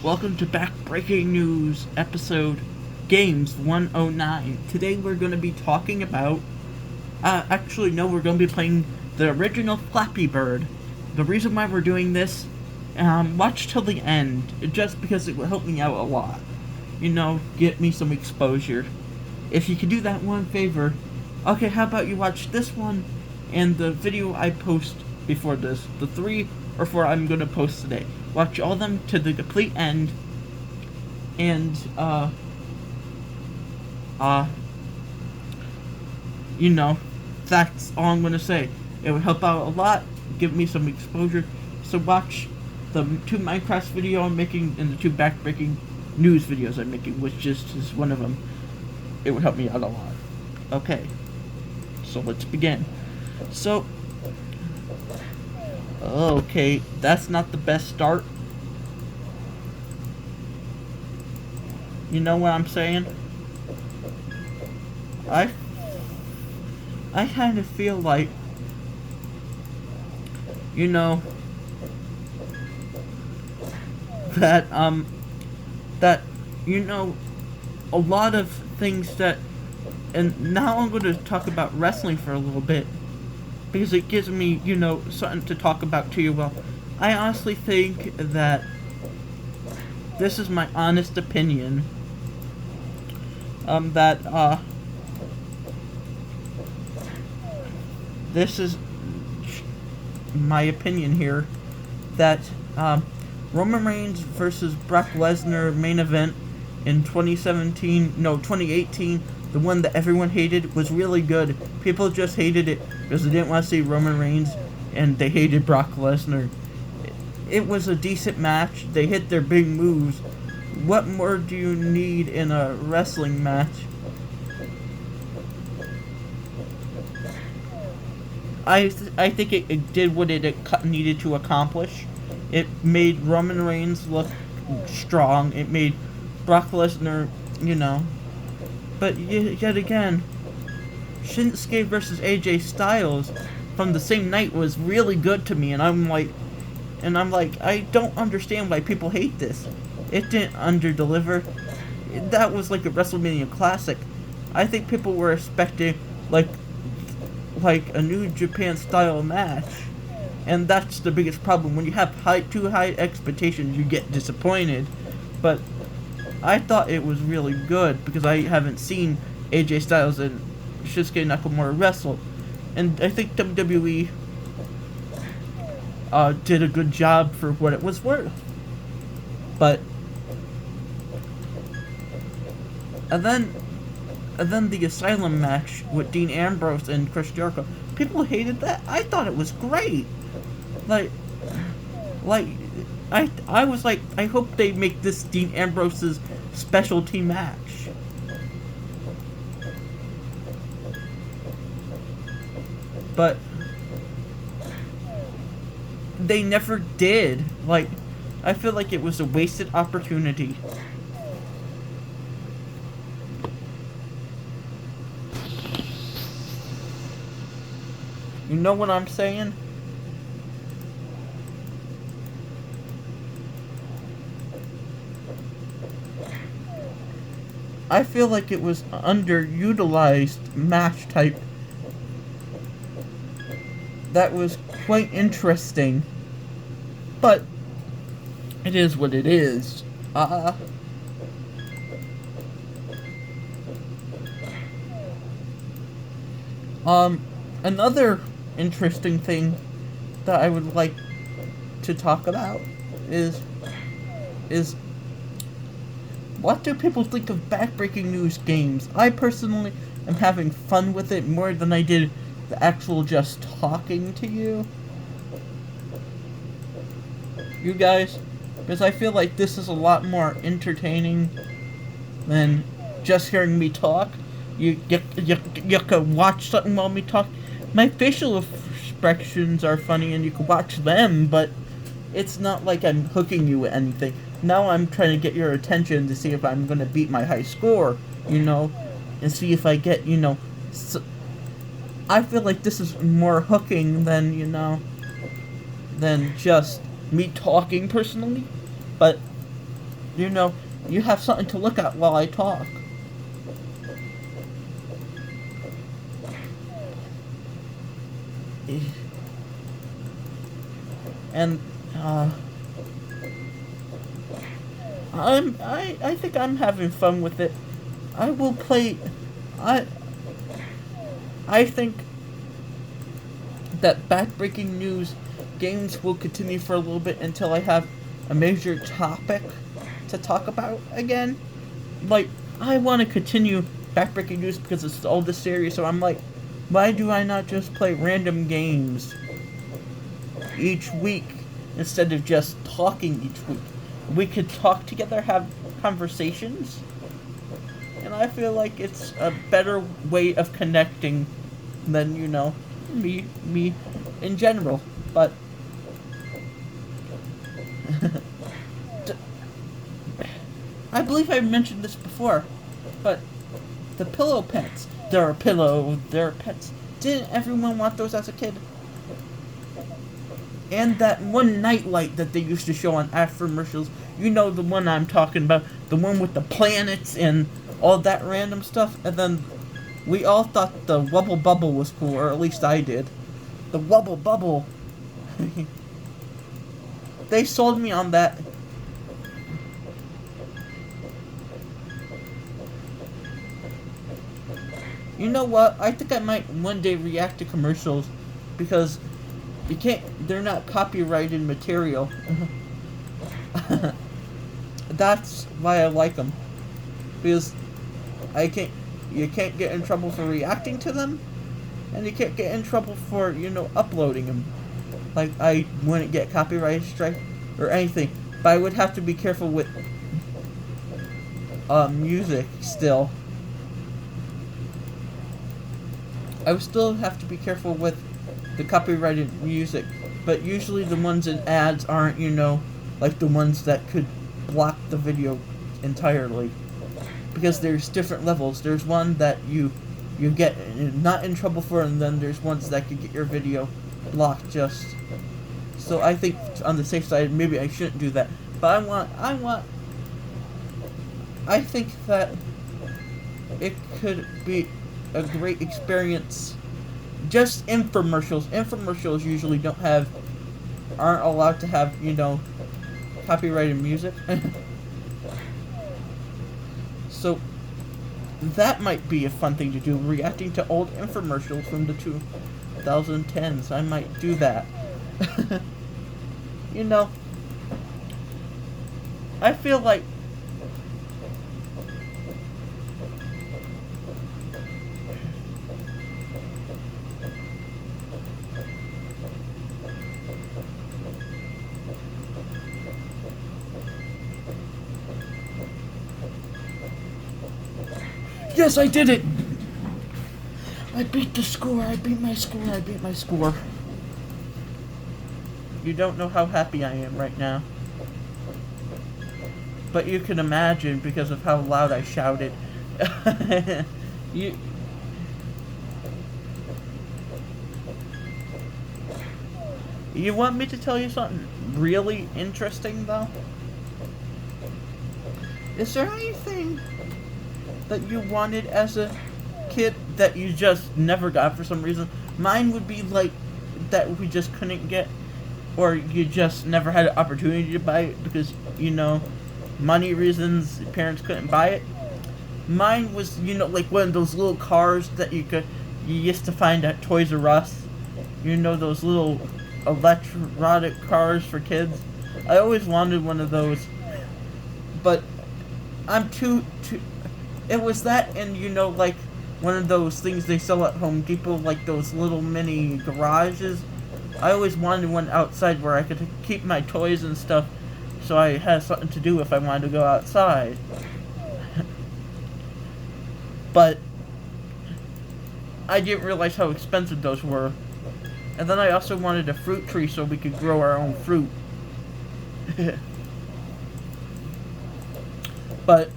Welcome to Backbreaking News episode Games 109. Today we're going to be talking about. We're going to be playing the original Flappy Bird. The reason why we're doing this, watch till the end, just because it will help me out a lot. Get me some exposure. If you could do that one favor, okay, how about you watch this one and the video I post before this, the 3 or 4 I'm going to post today. Watch all of them to the complete end, and, that's all I'm going to say. It would help out a lot, give me some exposure, so watch the 2 Minecraft video I'm making and the 2 backbreaking news videos I'm making, which just is one of them. It would help me out a lot. Okay, so let's begin. Okay, that's not the best start. You know what I'm saying? I kind of feel like, that, a lot of things that, and now I'm going to talk about wrestling for a little bit, because it gives me, something to talk about to you. Well, I honestly think that this is my honest opinion, this is my opinion here, that, Roman Reigns versus Brock Lesnar main event in 2018, the one that everyone hated, was really good. People just hated it because they didn't want to see Roman Reigns, and they hated Brock Lesnar. It was a decent match. They hit their big moves. What more do you need in a wrestling match? I think it did what it needed to accomplish. It made Roman Reigns look strong. It made Brock Lesnar, But yet again, Shinsuke versus AJ Styles from the same night was really good to me, and I'm like, I don't understand why people hate this. It didn't underdeliver. That was like a WrestleMania classic. I think people were expecting like a New Japan style match, and that's the biggest problem. When you have too high expectations, you get disappointed. But I thought it was really good because I haven't seen AJ Styles and Shinsuke Nakamura wrestle, and I think WWE did a good job for what it was worth. But and then the Asylum match with Dean Ambrose and Chris Jericho, people hated that. I thought it was great. I was like, I hope they make this Dean Ambrose's specialty match. But they never did. I feel like it was a wasted opportunity. You know what I'm saying? I feel like it was underutilized match type that was quite interesting, but it is what it is. Another interesting thing that I would like to talk about is what do people think of backbreaking news games? I personally am having fun with it more than I did the actual just talking to you. You guys, because I feel like this is a lot more entertaining than just hearing me talk. You can watch something while me talk. My facial expressions are funny and you can watch them, but it's not like I'm hooking you with anything. Now I'm trying to get your attention to see if I'm going to beat my high score, and see if I get, I feel like this is more hooking than, than just me talking personally. But you know, you have something to look at while I talk. And I think I'm having fun with it. I will play. I I think that backbreaking news games will continue for a little bit until I have a major topic to talk about again. Like, I want to continue backbreaking news because it's the oldest series, so I'm like, why do I not just play random games each week instead of just talking each week? We could talk together, have conversations, and I feel like it's a better way of connecting than, me in general. But I believe I mentioned this before, but the pillow pets. They're pets. Didn't everyone want those as a kid? And that one nightlight that they used to show on infomercials, you know the one I'm talking about, the one with the planets and all that random stuff, and then we all thought the Wubble Bubble was cool, or at least I did. The Wubble Bubble. They sold me on that. You know what? I think I might one day react to commercials because they're not copyrighted material. That's why I like them. Because you can't get in trouble for reacting to them, and you can't get in trouble for, uploading them. Like, I wouldn't get copyright strike or anything, but I would have to be careful with music still. I would still have to be careful with the copyrighted music, but usually the ones in ads aren't, like the ones that could block the video entirely. Because there's different levels. There's one that you get not in trouble for, and then there's ones that could get your video blocked just. So I think on the safe side, maybe I shouldn't do that. But I think that it could be a great experience. Just infomercials. Infomercials usually aren't allowed to have, copyrighted music. So that might be a fun thing to do, reacting to old infomercials from the 2010s. I might do that. I feel like yes, I did it! I beat the score, I beat my score. You don't know how happy I am right now. But you can imagine because of how loud I shouted. You want me to tell you something really interesting, though? Is there anything that you wanted as a kid that you just never got for some reason? Mine would be like that we just couldn't get, or you just never had an opportunity to buy it because, money reasons, parents couldn't buy it. Mine was, like one of those little cars that you used to find at Toys R Us. Those little electronic cars for kids. I always wanted one of those, but I'm too. It was that, and like one of those things they sell at Home Depot, like those little mini garages. I always wanted one outside where I could keep my toys and stuff, so I had something to do if I wanted to go outside. But I didn't realize how expensive those were. And then I also wanted a fruit tree so we could grow our own fruit. But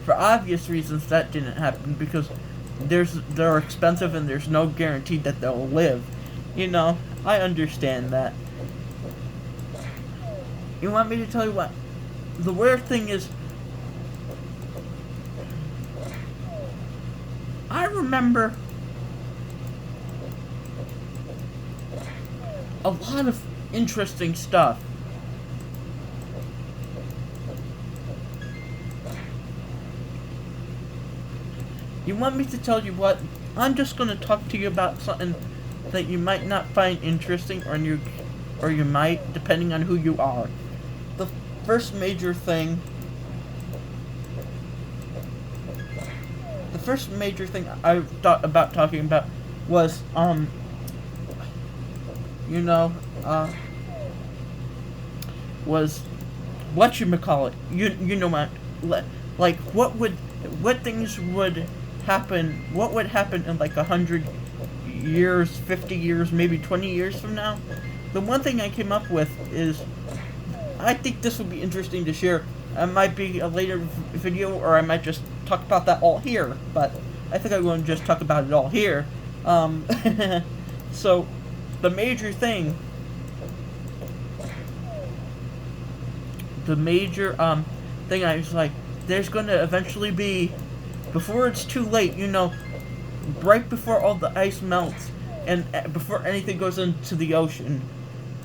for obvious reasons that didn't happen because they're expensive and there's no guarantee that they'll live. I understand that. You want me to tell you what? The weird thing is, I remember a lot of interesting stuff. You want me to tell you what? I'm just gonna talk to you about something that you might not find interesting, or you might, depending on who you are. The first major thing I thought about talking about was, was whatchamacallit. You know what, like, what things would happen, what would happen in like 100 years, 50 years, maybe 20 years from now? The one thing I came up with is, I think this would be interesting to share. It might be a later video, or I might just talk about that all here, but I think I'm going to just talk about it all here. So, the major thing I was like, there's going to eventually be, before it's too late, right before all the ice melts, and before anything goes into the ocean,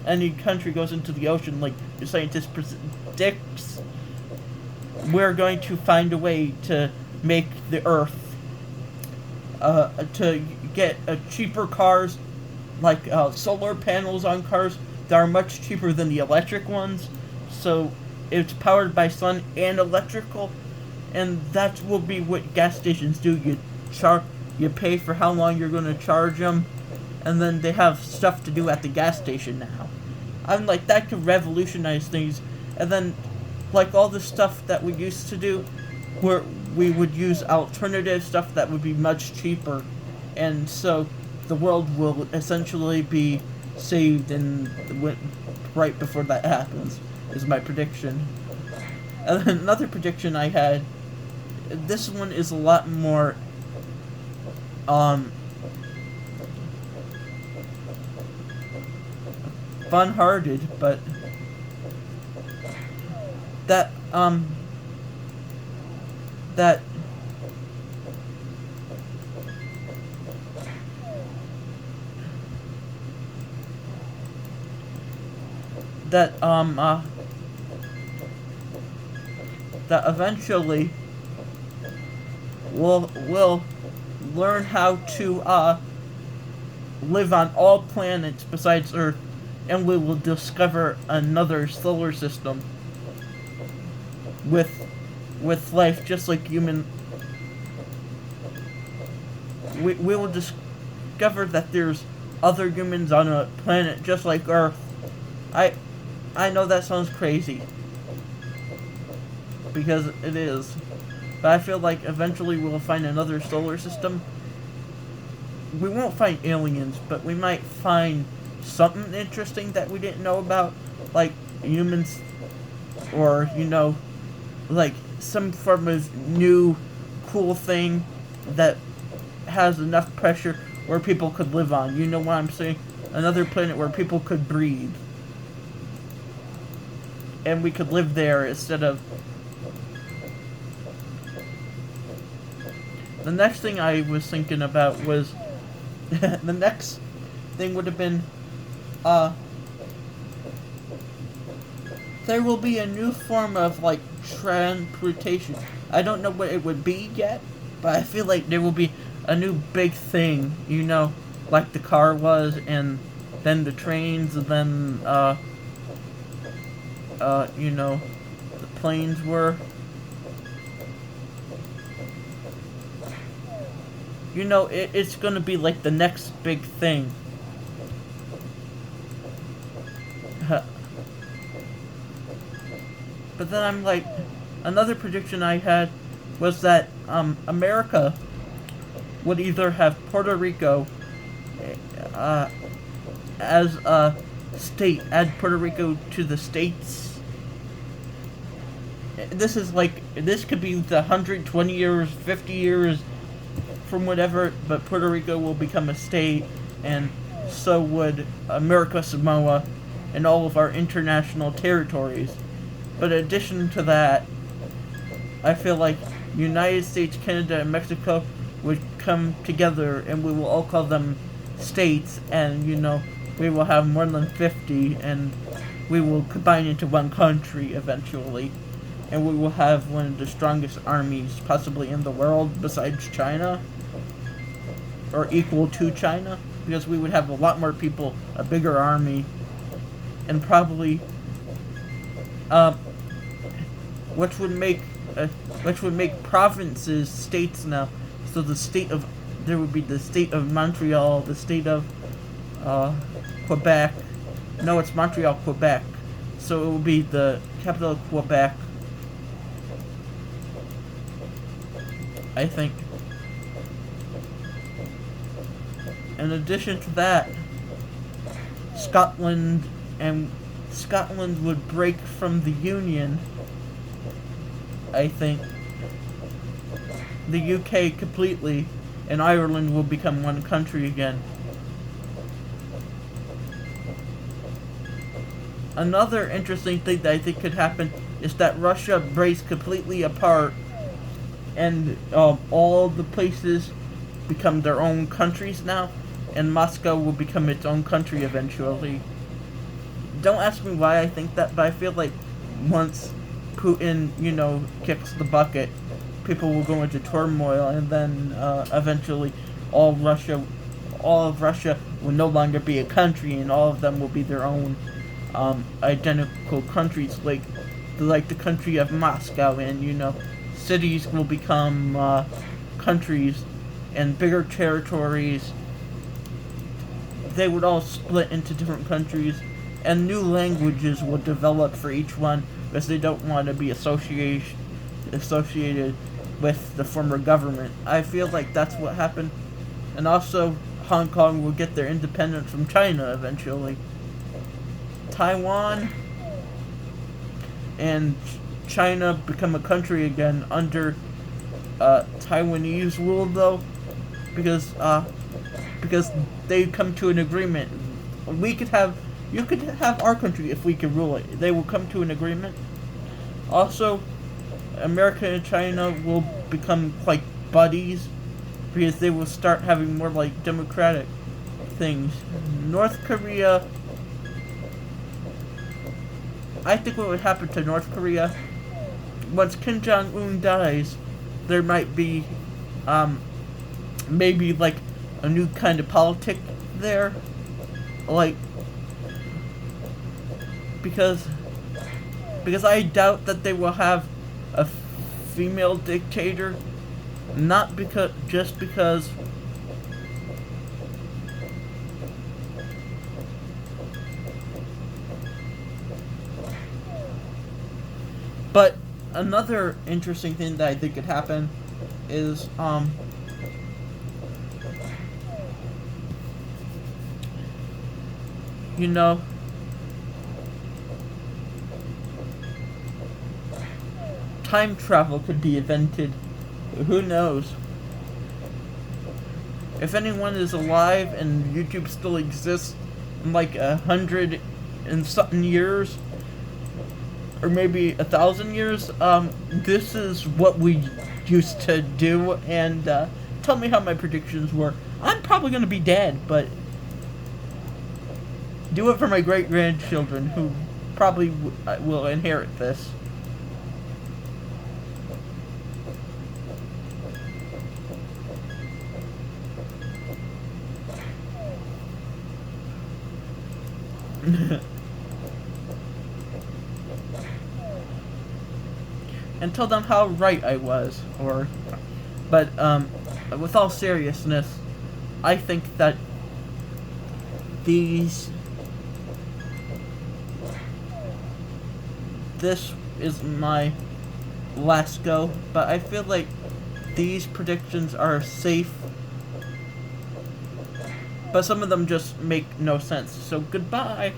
any country goes into the ocean, like the scientist predicts, we're going to find a way to make the Earth, to get cheaper cars, like solar panels on cars that are much cheaper than the electric ones, so it's powered by sun and electrical, and that will be what gas stations do. You pay for how long you're going to charge them, and then they have stuff to do at the gas station now. I'm like, that could revolutionize things. And then, like, all the stuff that we used to do, where we would use alternative stuff that would be much cheaper, and so the world will essentially be saved right before that happens, is my prediction. And then another prediction I had, this one is a lot more fun-hearted, but that eventually we'll learn how to live on all planets besides Earth, and we will discover another solar system with life just like human. We will discover that there's other humans on a planet just like Earth. I know that sounds crazy, because it is, but I feel like eventually we'll find another solar system. We won't find aliens, but we might find something interesting that we didn't know about, like humans, or, like some form of new cool thing that has enough pressure where people could live on. You know what I'm saying? Another planet where people could breathe. And we could live there instead of... The next thing I was thinking about was... the next thing would have been... there will be a new form of, like, transportation. I don't know what it would be yet, but I feel like there will be a new big thing, like the car was, and then the trains, and then, the planes were. It's gonna be like the next big thing. But then I'm like, another prediction I had was that America would either have Puerto Rico as a state, add Puerto Rico to the states. This could be the 120 years, 50 years from whatever, but Puerto Rico will become a state, and so would America Samoa and all of our international territories. But in addition to that, I feel like United States, Canada, and Mexico would come together and we will all call them states, and we will have more than 50 and we will combine into one country eventually. And we will have one of the strongest armies possibly in the world besides China, or equal to China, because we would have a lot more people, a bigger army, and probably which would make provinces states now. So there would be the state of Montreal, the state of Quebec. No, it's Montreal, Quebec. So it would be the capital of Quebec, I think. In addition to that, Scotland would break from the Union, I think. The UK completely, and Ireland will become one country again. Another interesting thing that I think could happen is that Russia breaks completely apart, and all the places become their own countries now, and Moscow will become its own country eventually. Don't ask me why I think that, but I feel like once Putin, kicks the bucket, people will go into turmoil, and then eventually all of Russia will no longer be a country, and all of them will be their own identical countries, like the country of Moscow, and cities will become countries, and bigger territories. They would all split into different countries, and new languages will develop for each one, because they don't want to be associated with the former government. I feel like that's what happened. And also, Hong Kong will get their independence from China eventually. Taiwan and China become a country again under Taiwanese rule, though, because they come to an agreement. You could have our country if we could rule it. They will come to an agreement. Also, America and China will become like buddies, because they will start having more like democratic things. North Korea, I think what would happen to North Korea, once Kim Jong-un dies, there might be maybe like a new kind of politic there, like, because I doubt that they will have a female dictator, not just because but another interesting thing that I think could happen is time travel could be invented. Who knows? If anyone is alive and YouTube still exists in like 100 and something years, or maybe 1,000 years, this is what we used to do, and tell me how my predictions were. I'm probably going to be dead, but do it for my great-grandchildren, who probably will inherit this. And tell them how right I was, but with all seriousness, I think that this is my last go, but I feel like these predictions are safe, but some of them just make no sense. So goodbye.